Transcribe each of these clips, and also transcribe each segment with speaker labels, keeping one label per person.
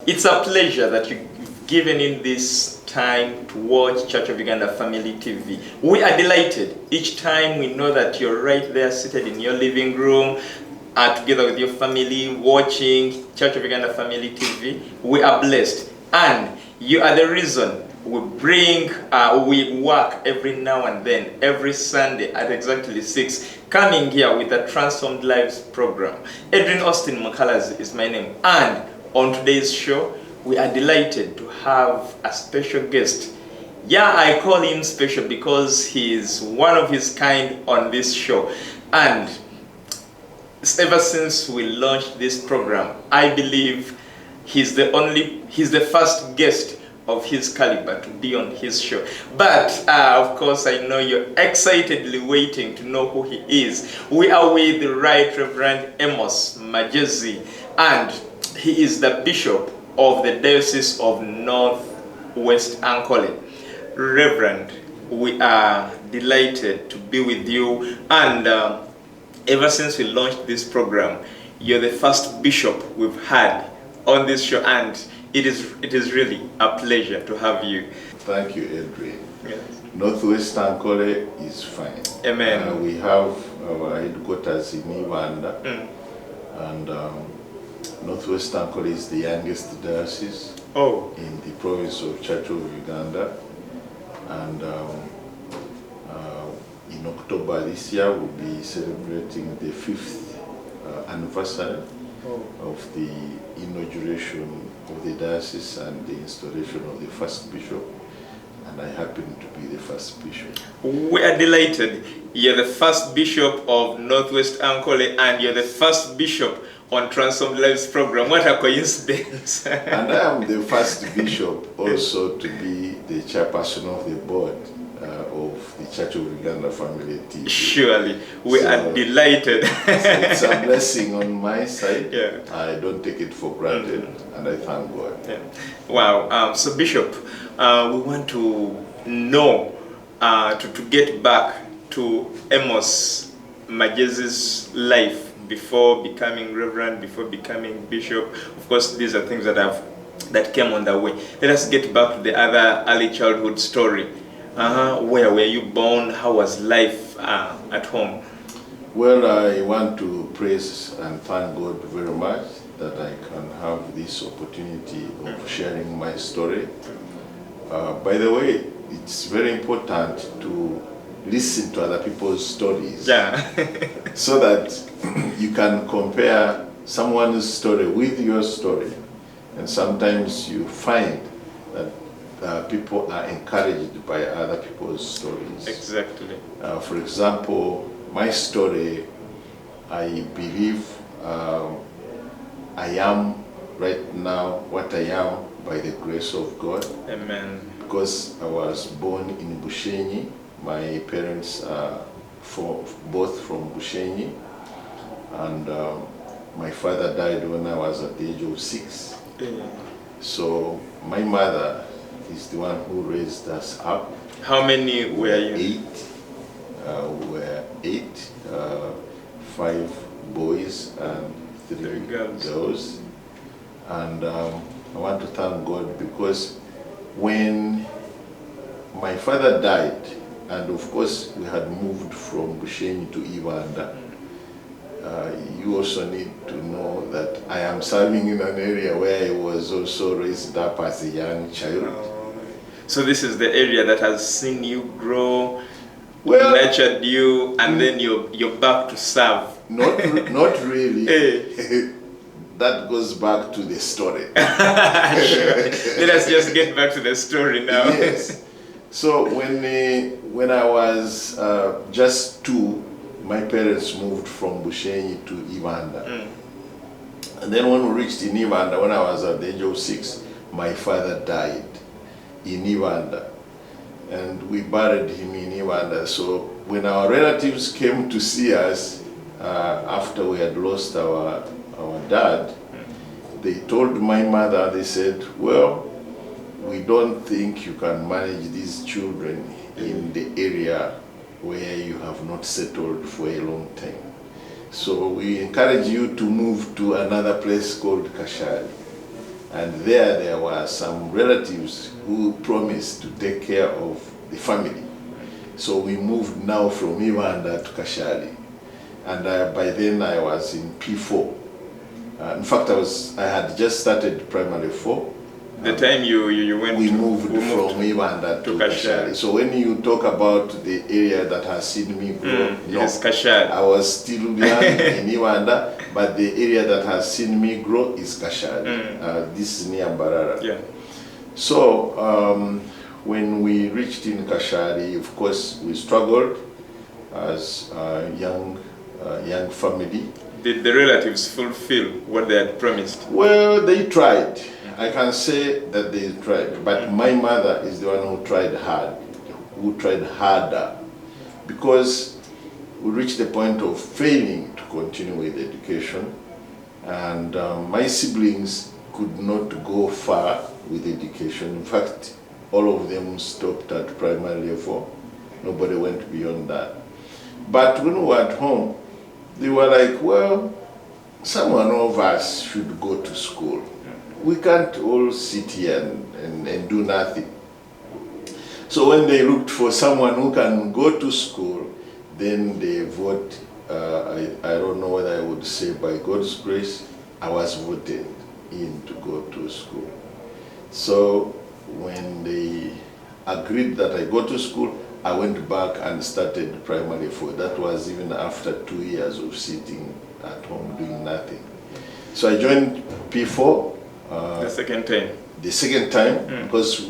Speaker 1: It's a pleasure that you've given in this time to watch Church of Uganda Family TV. We are delighted. Each time we know that you're right there seated in your living room, together with your family, watching Church of Uganda Family TV. We are blessed. And you are the reason we work every now and then, every Sunday at exactly 6, coming here with a Transformed Lives program. OSTEEN MUKALAZI is my name. And on today's show, we are delighted to have a special guest. Yeah, I call him special because he is one of his kind on this show. And ever since we launched this program, I believe he's the first guest of his caliber to be on his show. But of course, I know you're excitedly waiting to know who he is. We are with the Right Reverend AMOS MAGEZI, and he is the Bishop of the Diocese of Northwest Ankole. Reverend, we are delighted to be with you, and ever since we launched this program, you're the first bishop we've had on this show, and it is really a pleasure to have you.
Speaker 2: Thank you, EDRINE.
Speaker 1: Yes.
Speaker 2: Northwest Ankole is fine.
Speaker 1: Amen.
Speaker 2: We have our headquarters in Uganda, and Northwest Ankole is the youngest diocese in the province of Church of Uganda. And in October this year, we'll be celebrating the 5th anniversary of the inauguration of the diocese and the installation of the first bishop. And I happen to be the first bishop.
Speaker 1: We are delighted. You're the first bishop of Northwest Ankole, and you're the first bishop on Transformed Lives program. What a coincidence.
Speaker 2: And I am the first bishop also to be the chairperson of the board of the Church of Uganda Family TV.
Speaker 1: Surely, we are delighted.
Speaker 2: So it's a blessing on my side.
Speaker 1: Yeah.
Speaker 2: I don't take it for granted, and I thank God.
Speaker 1: Yeah. Wow. So Bishop, we want to know, to get back to AMOS MAGEZI's life before becoming Reverend, before becoming Bishop. Of course, these are things that came on the way. Let us get back to the other early childhood story. Where were you born? How was life at home?
Speaker 2: Well, I want to praise and thank God very much that I can have this opportunity of sharing my story. By the way, it's very important to listen to other people's stories, so that you can compare someone's story with your story, and sometimes you find that people are encouraged by other people's stories.
Speaker 1: Exactly.
Speaker 2: For example, my story, I believe I am right now what I am by the grace of God.
Speaker 1: Amen.
Speaker 2: Because I was born in Bushenyi. My parents are both from Bushenyi, and my father died when I was at the age of 6. So my mother is the one who raised us up.
Speaker 1: How many were you?
Speaker 2: 8. We were 8, 5 boys and 3 girls. And I want to thank God because when my father died, and of course we had moved from Bushenyi to Uganda, you also need to know that I am serving in an area where I was also raised up as a young child.
Speaker 1: So this is the area that has seen you grow, nurtured you, and then you're back to serve.
Speaker 2: Not really. That goes back to the story.
Speaker 1: Sure. Let us just get back to the story now.
Speaker 2: Yes. So when I was just 2, my parents moved from Bushenyi to Uganda. And then when we reached in Uganda, when I was at the age of 6, my father died in Uganda. And we buried him in Uganda. So when our relatives came to see us, after we had lost our dad, they told my mother, they said, well, we don't think you can manage these children in the area where you have not settled for a long time. So we encourage you to move to another place called Kashari. And there were some relatives who promised to take care of the family. So we moved now from Ibanda to Kashali. And by then I was in P4. In fact, I had just started primary 4.
Speaker 1: The time you went
Speaker 2: we moved from Ibanda to Kashali. So when you talk about the area that has seen me grow,
Speaker 1: yes, Kashali.
Speaker 2: I was still young in Ibanda, but the area that has seen me grow is Kashali. This is near Mbarara.
Speaker 1: Yeah.
Speaker 2: So when we reached in Kashali, of course, we struggled as a young family.
Speaker 1: Did the relatives fulfill what they had promised?
Speaker 2: Well, they tried. I can say that they tried, but my mother is the one who tried hard, who tried harder, because we reached the point of failing to continue with education, and my siblings could not go far with education. In fact, all of them stopped at primary level. Nobody went beyond that. But when we were at home, they were like, well, someone of us should go to school. We can't all sit here and do nothing. So when they looked for someone who can go to school, then they vote, I don't know whether I would say by God's grace, I was voted in to go to school. So when they agreed that I go to school, I went back and started primary 4. That was even after 2 years of sitting at home doing nothing. So I joined P4.
Speaker 1: The second time?
Speaker 2: The second time, because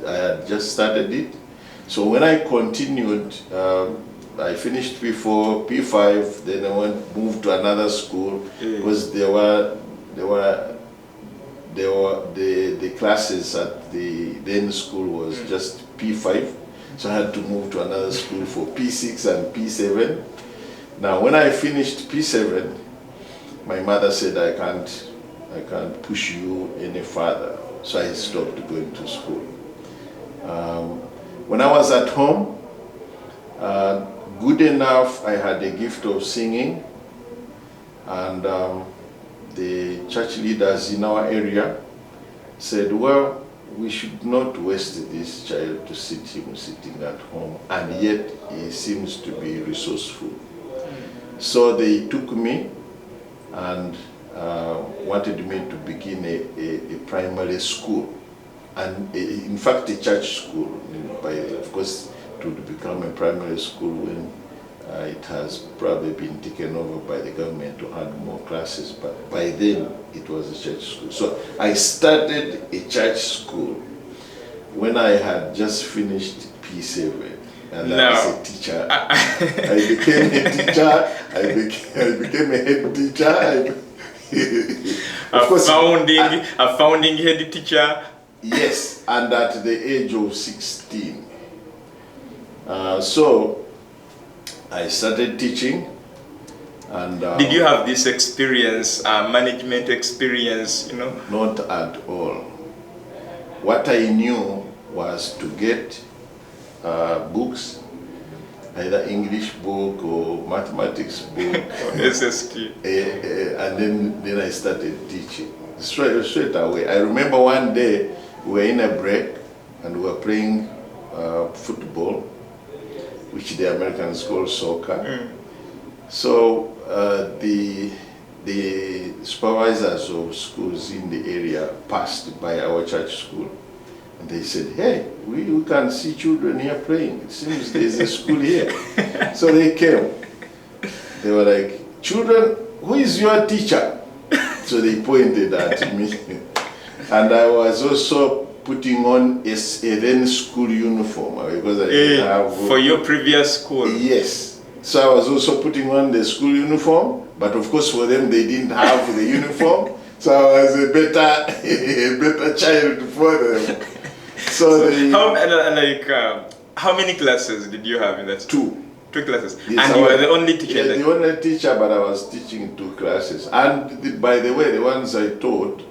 Speaker 2: I had just started it. So when I continued, I finished P4, P5, then I moved to another school, because the classes at the then school was just P5. So I had to move to another school for P6 and P7. Now when I finished P7, my mother said, I can't push you any further. So I stopped going to school. When I was at home, good enough, I had a gift of singing, and the church leaders in our area said, well, we should not waste this child to see him sitting at home, and yet he seems to be resourceful. So they took me and wanted me to begin a primary school, and in fact a church school. Of course, it would become a primary school when it has probably been taken over by the government to add more classes, but by then it was a church school. So I started a church school when I had just finished P7. And I was a teacher. I became a teacher. I became a head teacher.
Speaker 1: A founding head teacher.
Speaker 2: Yes, and at the age of 16. So I started teaching. And
Speaker 1: did you have this experience, management experience, you know?
Speaker 2: Not at all. What I knew was to get books, either English book or mathematics book,
Speaker 1: or SST.
Speaker 2: And then I started teaching straight away. I remember one day we were in a break and we were playing football, which the Americans call soccer. So the supervisors of schools in the area passed by our church school. And they said, hey, we can see children here playing. It seems there's a school here. So they came. They were like, children, who is your teacher? So they pointed at me. And I was also putting on a then school uniform. Because I didn't have...
Speaker 1: For your previous school?
Speaker 2: Yes. So I was also putting on the school uniform. But of course for them, they didn't have the uniform. So I was a better child for them. So how many classes did you have in that?
Speaker 1: Two classes.
Speaker 2: Yes,
Speaker 1: and you were the only teacher?
Speaker 2: Yeah, the only teacher, but I was teaching 2 classes. And by the way, the ones I taught,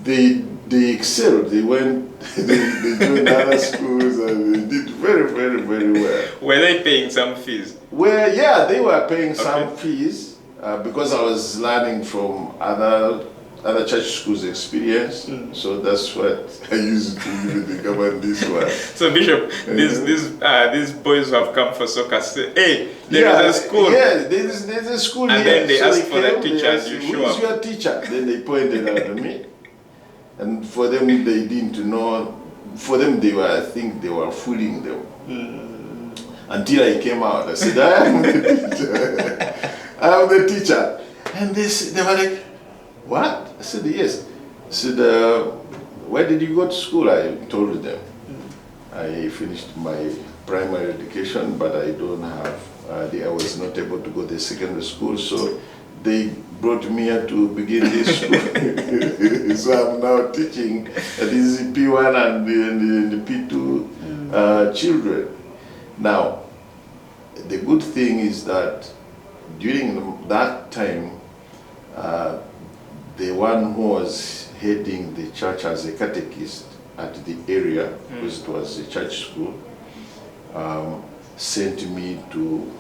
Speaker 2: they excelled. They went, they joined other schools and they did very, very, very well.
Speaker 1: Were they paying some fees?
Speaker 2: Well, yeah, they were paying some fees because I was learning from other other church schools experience, so that's what I used to even recommend this one.
Speaker 1: So Bishop, these boys who have come for soccer say, hey, there is a school.
Speaker 2: Yeah, there's a school
Speaker 1: and
Speaker 2: here.
Speaker 1: then they
Speaker 2: so
Speaker 1: ask for the teacher and
Speaker 2: asked,
Speaker 1: you
Speaker 2: who
Speaker 1: show
Speaker 2: is
Speaker 1: up.
Speaker 2: your teacher? Then they pointed out to me. And for them, they didn't know. For them, I think they were fooling them. Until I came out, I said, I am the teacher. I am the teacher. And they were like, what? I said, yes. I said, where did you go to school? I told them. I finished my primary education, but I don't have, I was not able to go to secondary school, so they brought me here to begin this school. So I'm now teaching these P1 and the P2 children. Now, the good thing is that during that time, the one who was heading the church as a catechist at the area, because it was a church school, sent me to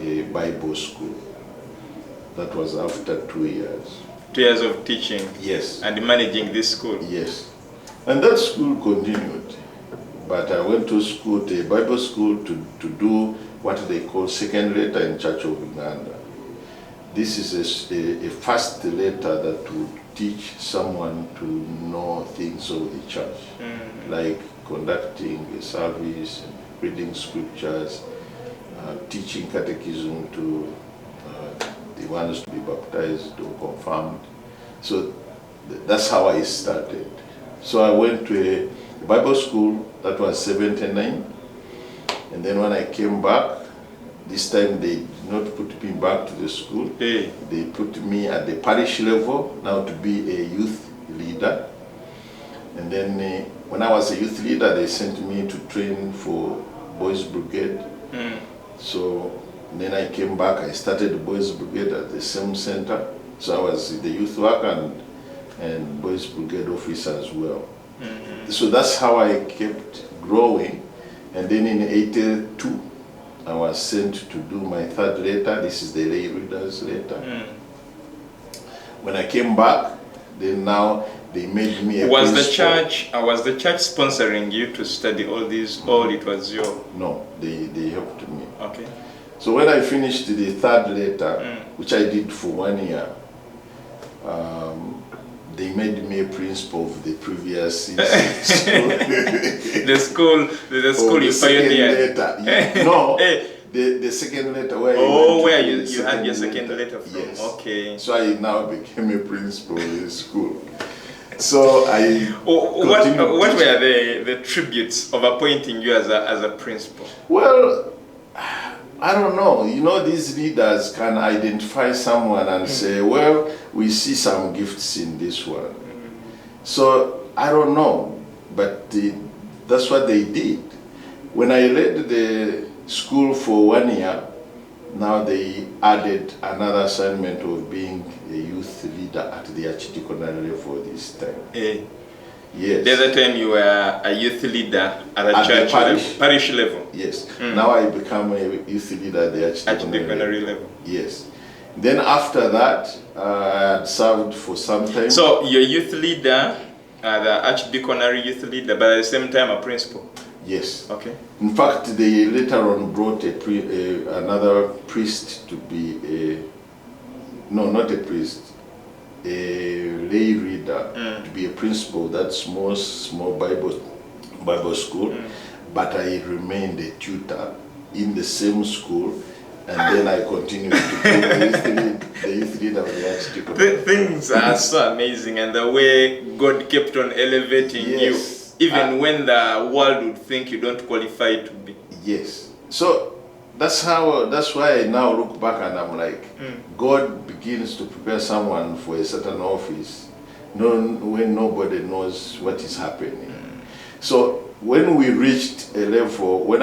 Speaker 2: a Bible school. That was after 2 years.
Speaker 1: 2 years of teaching.
Speaker 2: Yes.
Speaker 1: And managing this school.
Speaker 2: Yes. And that school continued. But I went to school, to a Bible school, to do what they call second letter in Church of Uganda. This is a first letter that would teach someone to know things of the church, like conducting a service, reading scriptures, teaching catechism to the ones to be baptized or confirmed. So that's how I started. So I went to a Bible school, that was 79, and then when I came back, this time they did not put me back to the school.
Speaker 1: Hey.
Speaker 2: They put me at the parish level, now to be a youth leader. And then when I was a youth leader, they sent me to train for Boys Brigade. So then I came back, I started the Boys Brigade at the same center. So I was the youth worker and Boys Brigade officer as well. So that's how I kept growing. And then in 82, I was sent to do my third letter. This is the lay reader's letter. When I came back, then now they made me a
Speaker 1: was
Speaker 2: principal.
Speaker 1: Was the church sponsoring you to study all these, or it was your?
Speaker 2: No, they helped me.
Speaker 1: Okay.
Speaker 2: So when I finished the third letter, which I did for 1 year, they made me a principal of the previous school.
Speaker 1: the school you pioneered.
Speaker 2: No, the second letter where
Speaker 1: you had your second letter from.
Speaker 2: Yes.
Speaker 1: Okay.
Speaker 2: So I now became a principal of the school. So I.
Speaker 1: What were the tributes of appointing you as a principal?
Speaker 2: Well, I don't know. You know, these leaders can identify someone and say, well, we see some gifts in this one. So I don't know, but that's what they did. When I led the school for 1 year, now they added another assignment of being a youth leader at the archdeaconry level this time. Yes.
Speaker 1: The other time you were a youth leader at a church parish level.
Speaker 2: Yes. Now I become a youth leader at the archdeaconry level. Yes. Then after that, I had served for some time.
Speaker 1: So you're youth leader, the archdeaconry youth leader, but at the same time a principal.
Speaker 2: Yes.
Speaker 1: Okay.
Speaker 2: In fact, they later on brought another priest to be not a priest, a lay reader to be a principal of that small Bible school, but I remained a tutor in the same school, and then I continued to be the youth leader of the archdeaconry.
Speaker 1: Things are so amazing, and the way God kept on elevating you, even when the world would think you don't qualify to be.
Speaker 2: Yes. So that's why I now look back and I'm like, God begins to prepare someone for a certain office when nobody knows what is happening. So when I reached a level, when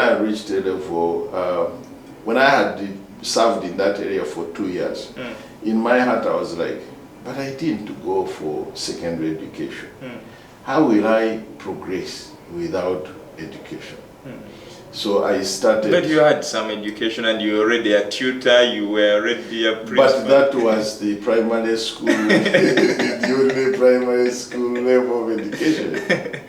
Speaker 2: I had served in that area for 2 years, in my heart I was like, but I didn't go for secondary education. How will I progress without education? So I started.
Speaker 1: But you had some education and you were already a tutor, you were already a principal.
Speaker 2: But that was the primary school, the only primary school level of education.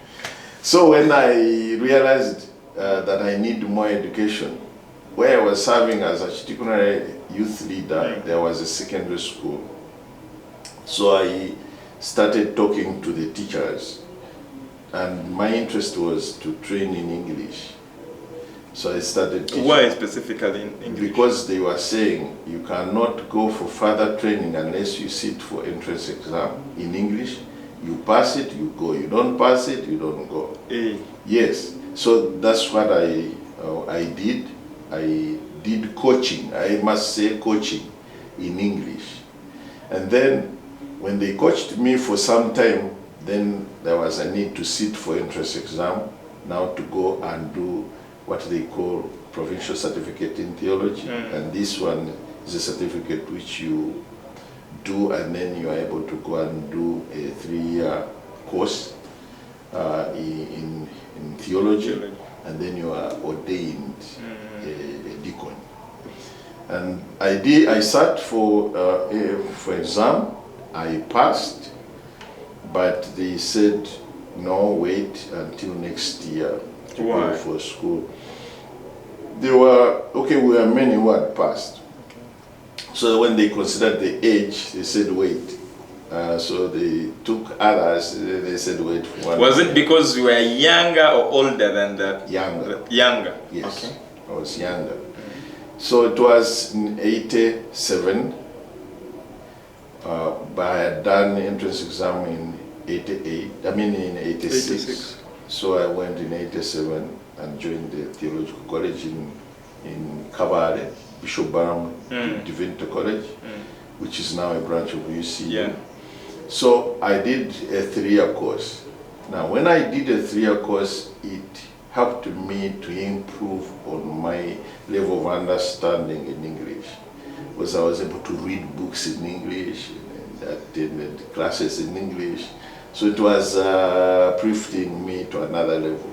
Speaker 2: So when I realized that I need more education, where I was serving as a Chitikuna youth leader, there was a secondary school. So I started talking to the teachers, and my interest was to train in English. So I started teaching.
Speaker 1: Why specifically in English?
Speaker 2: Because they were saying you cannot go for further training unless you sit for entrance exam in English. You pass it, you go. You don't pass it, you don't go. Yes. So that's what I did. I did coaching. I must say coaching in English. And then when they coached me for some time, then there was a need to sit for entrance exam, now to go and do what they call provincial certificate in theology. And this one is a certificate which you do, and then you are able to go and do a 3-year course in theology, and then you are ordained a deacon. And I sat for exam. I passed, but they said no, wait until next year to go for school. There were we were many who had passed. So when they considered the age, they said wait. So they took others. They said wait for 1
Speaker 1: Was it because you were younger or older than that?
Speaker 2: Younger.
Speaker 1: Younger.
Speaker 2: Yes.
Speaker 1: Okay.
Speaker 2: I was younger. So it was in 87. But I had done the entrance exam in 88. I mean in 86. So I went in 87 and joined the theological college in Kabale, Bishop Baram Divinity College, which is now a branch of UCU.
Speaker 1: Yeah.
Speaker 2: So I did a 3-year course. Now when I did a 3-year course, it helped me to improve on my level of understanding in English, because I was able to read books in English and attended classes in English. So it was uplifting me to another level.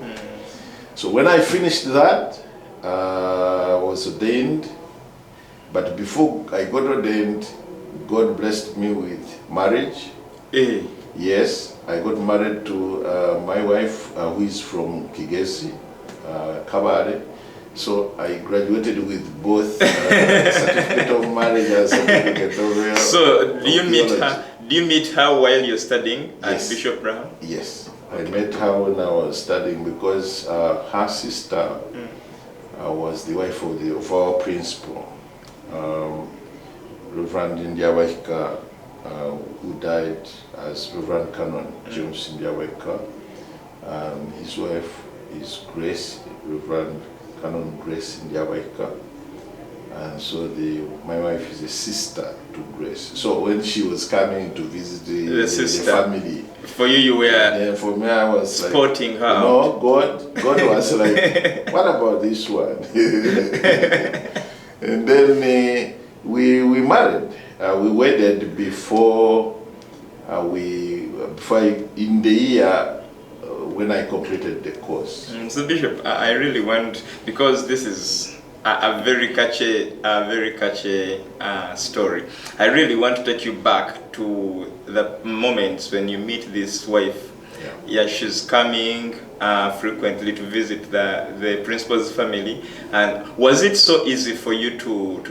Speaker 2: So when I finished that, I was ordained. But before I got ordained, God blessed me with marriage. Yes, I got married to my wife, who is from Kigezi, Kabale. So I graduated with both certificate of marriage and certificate of
Speaker 1: So do you meet her while you're studying at Bishop Brown?
Speaker 2: Yes, I met her when I was studying, because her sister was the wife of our principal, Reverend Indiaweka, who died as Reverend Canon James Indiaweka. His wife is Grace, Reverend Canon Grace Indiaweka. And so my wife is a sister to Grace. So when she was coming to visit the family,
Speaker 1: for you were.
Speaker 2: And for me, I was
Speaker 1: supporting
Speaker 2: like,
Speaker 1: her.
Speaker 2: No, God was like, what about this one? And then we married. We wedded before in the year when I completed the course.
Speaker 1: So Bishop, I really want, because this is a very catchy story. I really want to take you back to the moments when you meet this wife. Yeah, she's coming frequently to visit the principal's family. And was it so easy for you to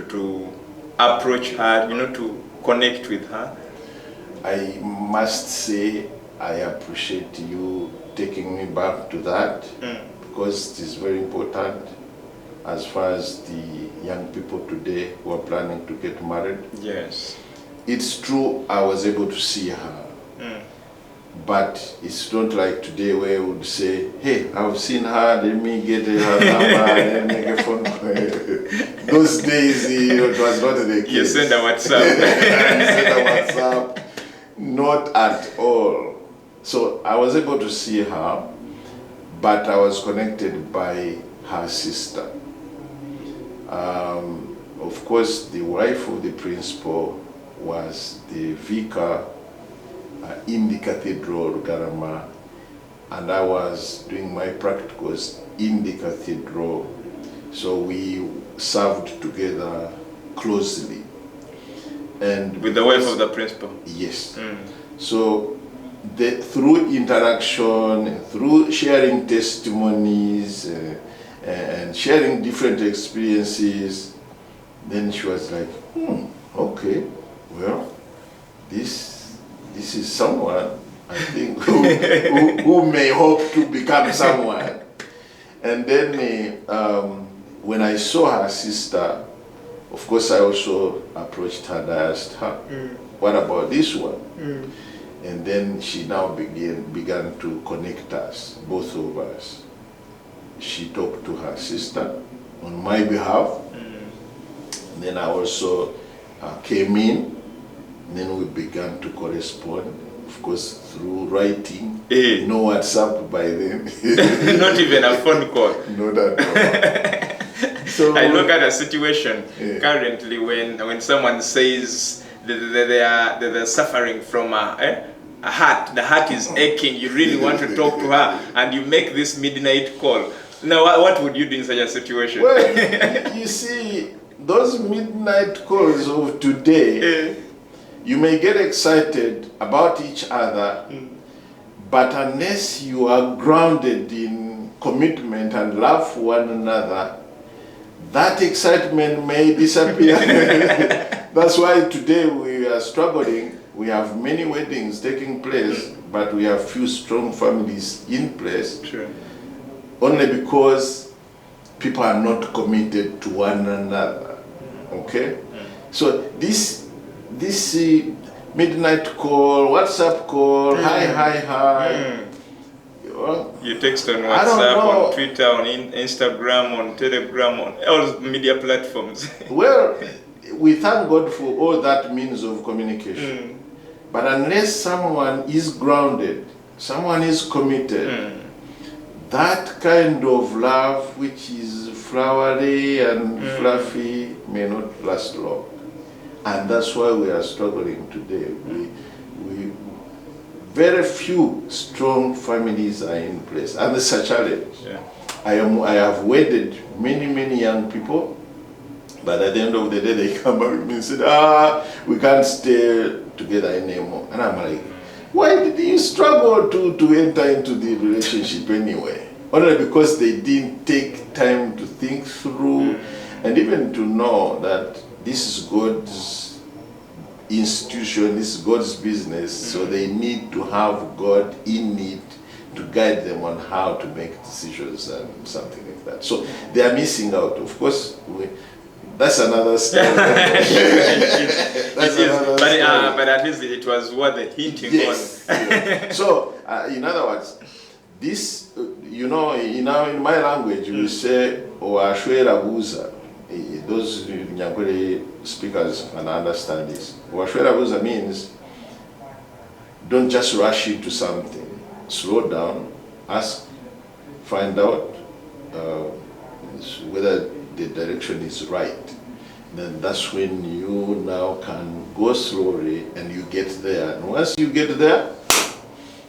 Speaker 1: approach her, to connect with her?
Speaker 2: I must say I appreciate you taking me back to that, because it is very important as far as the young people today who are planning to get married.
Speaker 1: Yes.
Speaker 2: It's true I was able to see her, but it's not like today where I would say, hey, I've seen her, let me get her number and make a phone call. Those days it was not the case.
Speaker 1: You send a WhatsApp.
Speaker 2: Not at all. So I was able to see her, but I was connected by her sister. Of course, the wife of the principal was the vicar in the cathedral, Garama, and I was doing my practicals in the cathedral. So we served together closely. And
Speaker 1: with the wife of the principal?
Speaker 2: Yes. So through interaction, through sharing testimonies and sharing different experiences, then she was like, okay, well, this is someone, I think, who may hope to become someone. And then when I saw her sister, of course I also approached her and I asked her, what about this one? And then she now began to connect us, both of us. She talked to her sister on my behalf. And then I also came in, and then we began to correspond, of course, through writing. No WhatsApp by then.
Speaker 1: Not even a phone call.
Speaker 2: Not at all. So
Speaker 1: I look at a situation currently when someone says they're suffering from a heart. The heart is aching. You really want to talk to her, and you make this midnight call. Now, what would you do in such a situation?
Speaker 2: Well, you see, those midnight calls of today, you may get excited about each other, but unless you are grounded in commitment and love for one another, that excitement may disappear. That's why today we are struggling. We have many weddings taking place, but we have few strong families in place.
Speaker 1: True.
Speaker 2: Only because people are not committed to one another. Okay? So this midnight call, WhatsApp call, hi. Well,
Speaker 1: you text on WhatsApp, on Twitter, on Instagram, on Telegram, on all media platforms.
Speaker 2: Well, we thank God for all that means of communication. But unless someone is grounded, someone is committed, that kind of love which is flowery and fluffy may not last long. And that's why we are struggling today. Very few strong families are in place, and it's a challenge. I have wedded many young people, but at the end of the day they come back to me and say, we can't stay together anymore. And I'm like, why did you struggle to enter into the relationship anyway? Only because they didn't take time to think through and even to know that this is God's institution, this is God's business, so they need to have God in it to guide them on how to make decisions and something like that. So they are missing out. Of course, that's another story.
Speaker 1: But at least it was worth the hinting on.
Speaker 2: So, in other words, this, in my language, we say, "Oashwera buza." Those Nyankole speakers can understand this. Oashwera buza means don't just rush into something. Slow down, ask, find out whether the direction is right. Then that's when you now can go slowly and you get there. And once you get there,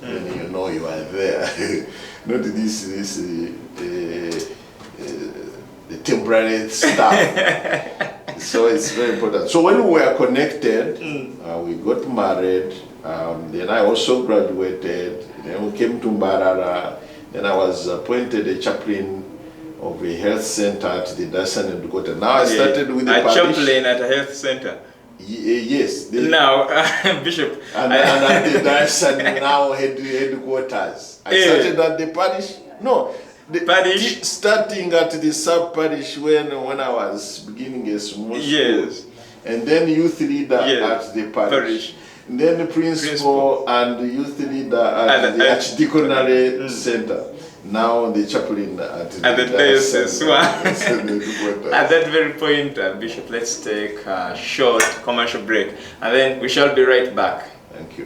Speaker 2: then you know you are there. Not this the temporary stuff. So it's very important. So when we were connected, we got married. Then I also graduated. Then we came to Mbarara. Then I was appointed a chaplain of a health center at the Dasan and Dakota. Now I started with the parish.
Speaker 1: A chaplain at a health center?
Speaker 2: Yes.
Speaker 1: Now, Bishop.
Speaker 2: And at the Dasan now headquarters. I started at the parish. No. The parish? Starting at the sub-parish when I was beginning a small school. And then youth leader at the parish. And then the principal and the youth leader at the Archdeaconry Center. Now the chaplain at the
Speaker 1: diocese. At that very point, Bishop, let's take a short commercial break. And then we shall be right back.
Speaker 2: Thank you.